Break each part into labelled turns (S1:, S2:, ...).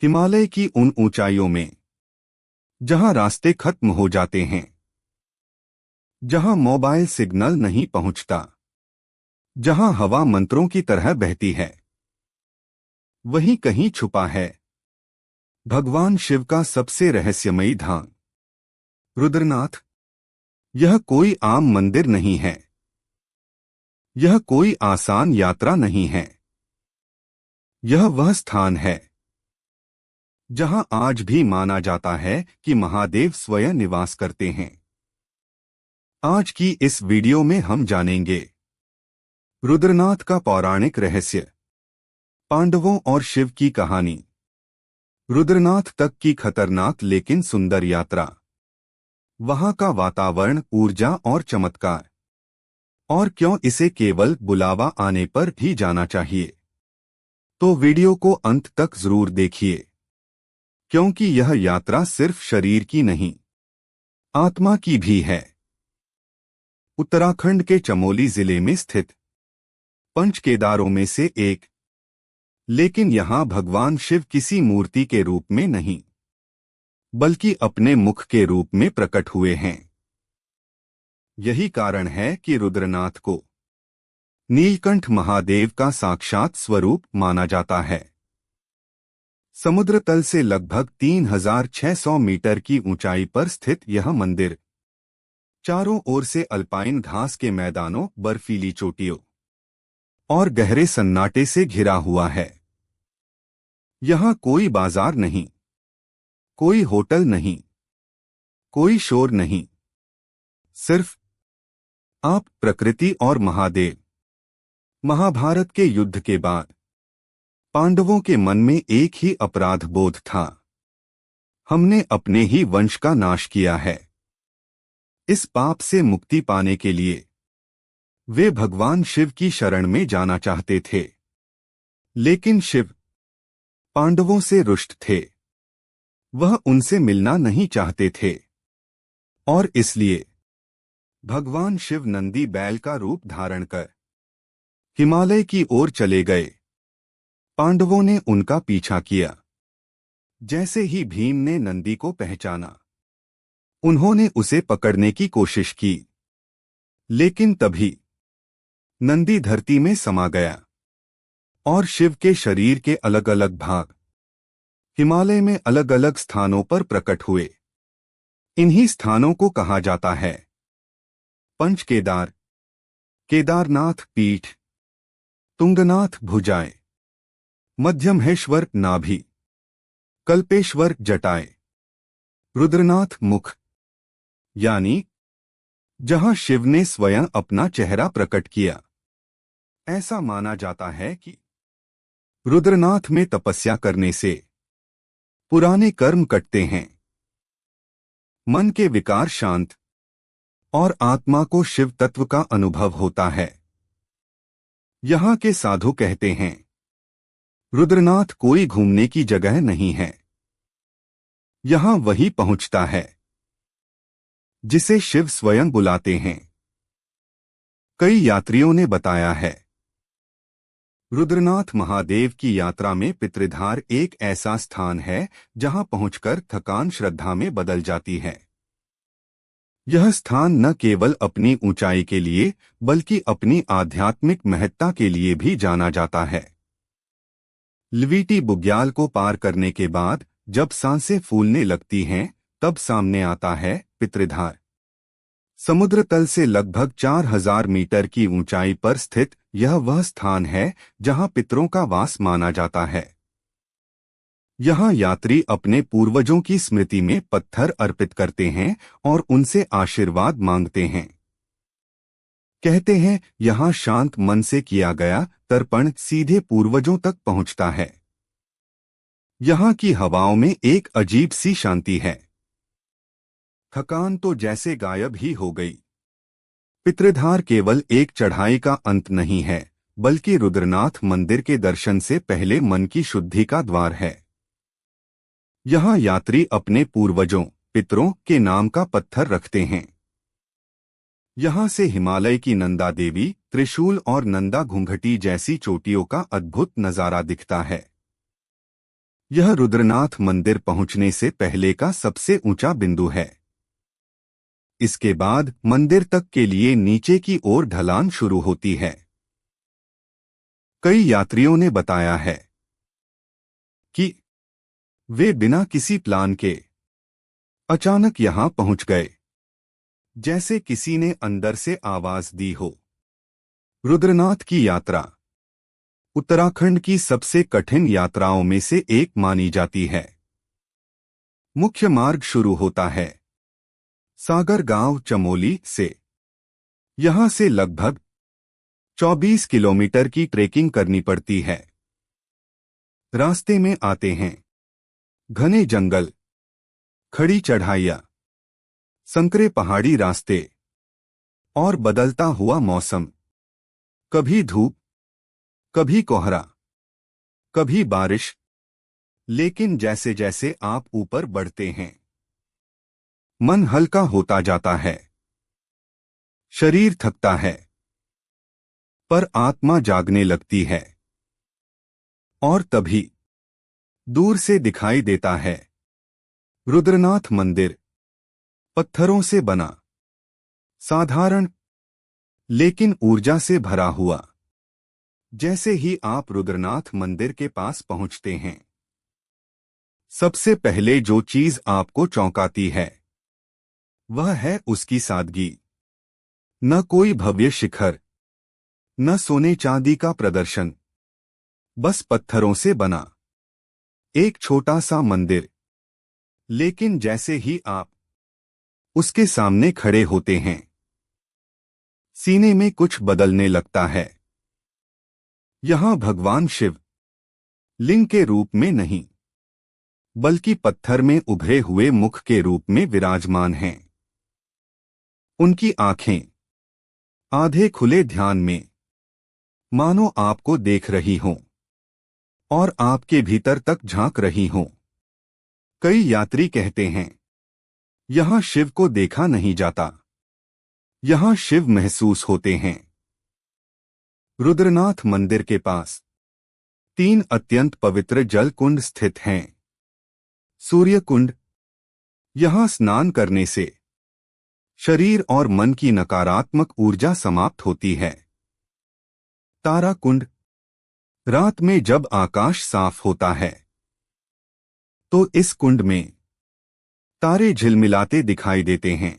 S1: हिमालय की उन ऊंचाइयों में जहां रास्ते खत्म हो जाते हैं, जहां मोबाइल सिग्नल नहीं पहुंचता, जहां हवा मंत्रों की तरह बहती है, वहीं कहीं छुपा है भगवान शिव का सबसे रहस्यमयी धाम, रुद्रनाथ। यह कोई आम मंदिर नहीं है, यह कोई आसान यात्रा नहीं है। यह वह स्थान है जहां आज भी माना जाता है कि महादेव स्वयं निवास करते हैं। आज की इस वीडियो में हम जानेंगे रुद्रनाथ का पौराणिक रहस्य, पांडवों और शिव की कहानी, रुद्रनाथ तक की खतरनाक लेकिन सुंदर यात्रा, वहां का वातावरण, ऊर्जा और चमत्कार, और क्यों इसे केवल बुलावा आने पर भी जाना चाहिए। तो वीडियो को अंत तक जरूर देखिए, क्योंकि यह यात्रा सिर्फ शरीर की नहीं, आत्मा की भी है। उत्तराखंड के चमोली जिले में स्थित पंच केदारों में से एक, लेकिन यहां भगवान शिव किसी मूर्ति के रूप में नहीं, बल्कि अपने मुख के रूप में प्रकट हुए हैं। यही कारण है कि रुद्रनाथ को नीलकंठ महादेव का साक्षात स्वरूप माना जाता है। समुद्र तल से लगभग 3600 मीटर की ऊंचाई पर स्थित यह मंदिर चारों ओर से अल्पाइन घास के मैदानों, बर्फीली चोटियों और गहरे सन्नाटे से घिरा हुआ है। यहां कोई बाजार नहीं, कोई होटल नहीं, कोई शोर नहीं, सिर्फ आप, प्रकृति और महादेव। महाभारत के युद्ध के बाद पांडवों के मन में एक ही अपराध बोध था, हमने अपने ही वंश का नाश किया है। इस पाप से मुक्ति पाने के लिए वे भगवान शिव की शरण में जाना चाहते थे, लेकिन शिव पांडवों से रुष्ट थे। वह उनसे मिलना नहीं चाहते थे और इसलिए भगवान शिव नंदी बैल का रूप धारण कर हिमालय की ओर चले गए। पांडवों ने उनका पीछा किया। जैसे ही भीम ने नंदी को पहचाना, उन्होंने उसे पकड़ने की कोशिश की, लेकिन तभी नंदी धरती में समा गया और शिव के शरीर के अलग अलग भाग हिमालय में अलग अलग स्थानों पर प्रकट हुए। इन्हीं स्थानों को कहा जाता है पंच केदार, केदारनाथ पीठ, तुंगनाथ भुजाएं, मध्यमहेश्वर नाभि, कल्पेश्वर जटाएं, रुद्रनाथ मुख, यानी जहां शिव ने स्वयं अपना चेहरा प्रकट किया। ऐसा माना जाता है कि रुद्रनाथ में तपस्या करने से पुराने कर्म कटते हैं, मन के विकार शांत और आत्मा को शिव तत्व का अनुभव होता है। यहां के साधु कहते हैं, रुद्रनाथ कोई घूमने की जगह नहीं है, यहां वही पहुंचता है जिसे शिव स्वयं बुलाते हैं। कई यात्रियों ने बताया है, रुद्रनाथ महादेव की यात्रा में पितृधार एक ऐसा स्थान है जहां पहुंचकर थकान श्रद्धा में बदल जाती है। यह स्थान न केवल अपनी ऊंचाई के लिए, बल्कि अपनी आध्यात्मिक महत्ता के लिए भी जाना जाता है। लिविटी बुग्याल को पार करने के बाद जब सांसें फूलने लगती हैं, तब सामने आता है पितृधार। समुद्र तल से लगभग 4000 मीटर की ऊंचाई पर स्थित यह वह स्थान है जहां पितरों का वास माना जाता है। यहां यात्री अपने पूर्वजों की स्मृति में पत्थर अर्पित करते हैं और उनसे आशीर्वाद मांगते हैं। कहते हैं, यहां शांत मन से किया गया तर्पण सीधे पूर्वजों तक पहुंचता है। यहां की हवाओं में एक अजीब सी शांति है। थकान तो जैसे गायब ही हो गई। पितृधार केवल एक चढ़ाई का अंत नहीं है, बल्कि रुद्रनाथ मंदिर के दर्शन से पहले मन की शुद्धि का द्वार है। यहां यात्री अपने पूर्वजों, पितरों के नाम का पत्थर रखते हैं। यहां से हिमालय की नंदा देवी, त्रिशूल और नंदा घुंघटी जैसी चोटियों का अद्भुत नजारा दिखता है। यह रुद्रनाथ मंदिर पहुंचने से पहले का सबसे ऊंचा बिंदु है। इसके बाद मंदिर तक के लिए नीचे की ओर ढलान शुरू होती है। कई यात्रियों ने बताया है कि वे बिना किसी प्लान के अचानक यहां पहुंच गए, जैसे किसी ने अंदर से आवाज दी हो। रुद्रनाथ की यात्रा उत्तराखंड की सबसे कठिन यात्राओं में से एक मानी जाती है। मुख्य मार्ग शुरू होता है सागर गांव चमोली से। यहां से लगभग 24 किलोमीटर की ट्रेकिंग करनी पड़ती है। रास्ते में आते हैं घने जंगल, खड़ी चढ़ाइयां, संकरे पहाड़ी रास्ते और बदलता हुआ मौसम। कभी धूप, कभी कोहरा, कभी बारिश। लेकिन जैसे जैसे आप ऊपर बढ़ते हैं, मन हल्का होता जाता है, शरीर थकता है, पर आत्मा जागने लगती है। और तभी दूर से दिखाई देता है रुद्रनाथ मंदिर, पत्थरों से बना, साधारण लेकिन ऊर्जा से भरा हुआ। जैसे ही आप रुद्रनाथ मंदिर के पास पहुंचते हैं, सबसे पहले जो चीज आपको चौंकाती है वह है उसकी सादगी। न कोई भव्य शिखर, न सोने चांदी का प्रदर्शन, बस पत्थरों से बना एक छोटा सा मंदिर। लेकिन जैसे ही आप उसके सामने खड़े होते हैं, सीने में कुछ बदलने लगता है। यहां भगवान शिव लिंग के रूप में नहीं, बल्कि पत्थर में उभरे हुए मुख के रूप में विराजमान हैं। उनकी आंखें आधे खुले ध्यान में, मानो आपको देख रही हों और आपके भीतर तक झांक रही हों। कई यात्री कहते हैं यहां शिव को देखा नहीं जाता, यहां शिव महसूस होते हैं। रुद्रनाथ मंदिर के पास 3 अत्यंत पवित्र जल कुंड स्थित हैं। सूर्य कुंड, यहां स्नान करने से शरीर और मन की नकारात्मक ऊर्जा समाप्त होती है। तारा कुंड, रात में जब आकाश साफ होता है तो इस कुंड में तारे झिलमिलाते दिखाई देते हैं।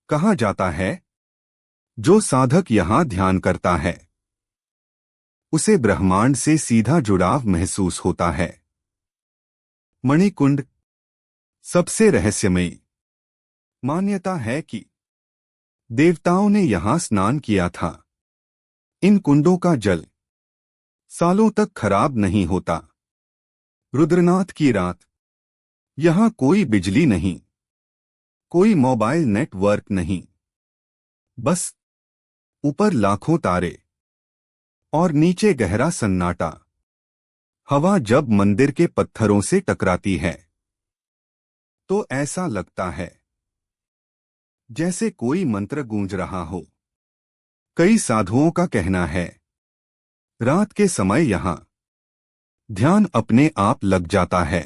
S1: कहा जाता है जो साधक यहां ध्यान करता है उसे ब्रह्मांड से सीधा जुड़ाव महसूस होता है। मणिकुंड, सबसे रहस्यमयी। मान्यता है कि देवताओं ने यहां स्नान किया था। इन कुंडों का जल सालों तक खराब नहीं होता। रुद्रनाथ की रात, यहां कोई बिजली नहीं, कोई मोबाइल नेटवर्क नहीं, बस ऊपर लाखों तारे और नीचे गहरा सन्नाटा। हवा जब मंदिर के पत्थरों से टकराती है तो ऐसा लगता है जैसे कोई मंत्र गूंज रहा हो। कई साधुओं का कहना है रात के समय यहां ध्यान अपने आप लग जाता है।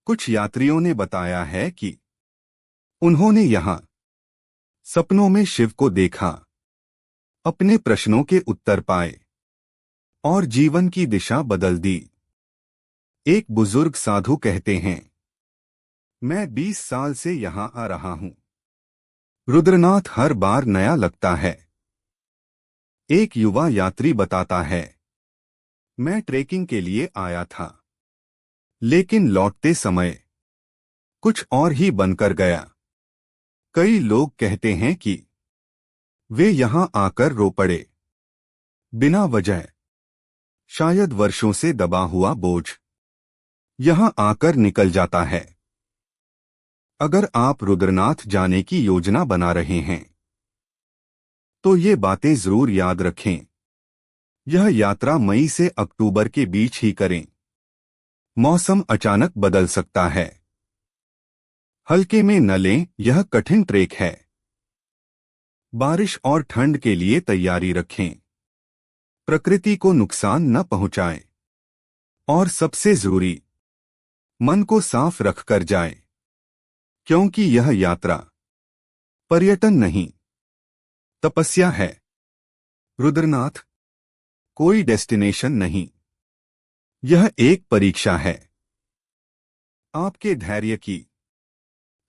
S1: कुछ यात्रियों ने बताया है कि उन्होंने यहां सपनों में शिव को देखा, अपने प्रश्नों के उत्तर पाए और जीवन की दिशा बदल दी। एक बुजुर्ग साधु कहते हैं, मैं 20 साल से यहां आ रहा हूं। रुद्रनाथ हर बार नया लगता है। एक युवा यात्री बताता है, मैं ट्रेकिंग के लिए आया था, लेकिन लौटते समय कुछ और ही बनकर गया। कई लोग कहते हैं कि वे यहां आकर रो पड़े, बिना वजह। शायद वर्षों से दबा हुआ बोझ यहां आकर निकल जाता है। अगर आप रुद्रनाथ जाने की योजना बना रहे हैं तो ये बातें जरूर याद रखें। यह यात्रा मई से अक्टूबर के बीच ही करें। मौसम अचानक बदल सकता है। हल्के में न लें, यह कठिन ट्रेक है। बारिश और ठंड के लिए तैयारी रखें। प्रकृति को नुकसान न पहुंचाएं। और सबसे जरूरी, मन को साफ रखकर जाएं, क्योंकि यह यात्रा पर्यटन नहीं, तपस्या है। रुद्रनाथ कोई डेस्टिनेशन नहीं, यह एक परीक्षा है, आपके धैर्य की,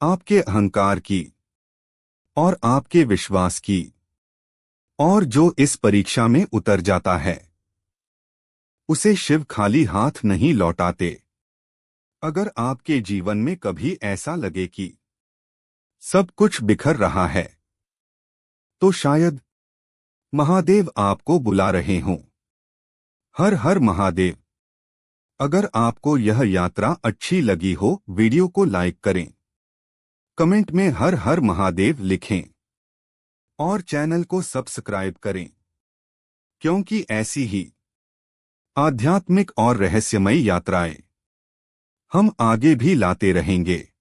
S1: आपके अहंकार की और आपके विश्वास की। और जो इस परीक्षा में उतर जाता है, उसे शिव खाली हाथ नहीं लौटाते। अगर आपके जीवन में कभी ऐसा लगे कि सब कुछ बिखर रहा है, तो शायद महादेव आपको बुला रहे हों। हर हर महादेव। अगर आपको यह यात्रा अच्छी लगी हो, वीडियो को लाइक करें, कमेंट में हर हर महादेव लिखें और चैनल को सब्सक्राइब करें, क्योंकि ऐसी ही आध्यात्मिक और रहस्यमयी यात्राएं हम आगे भी लाते रहेंगे।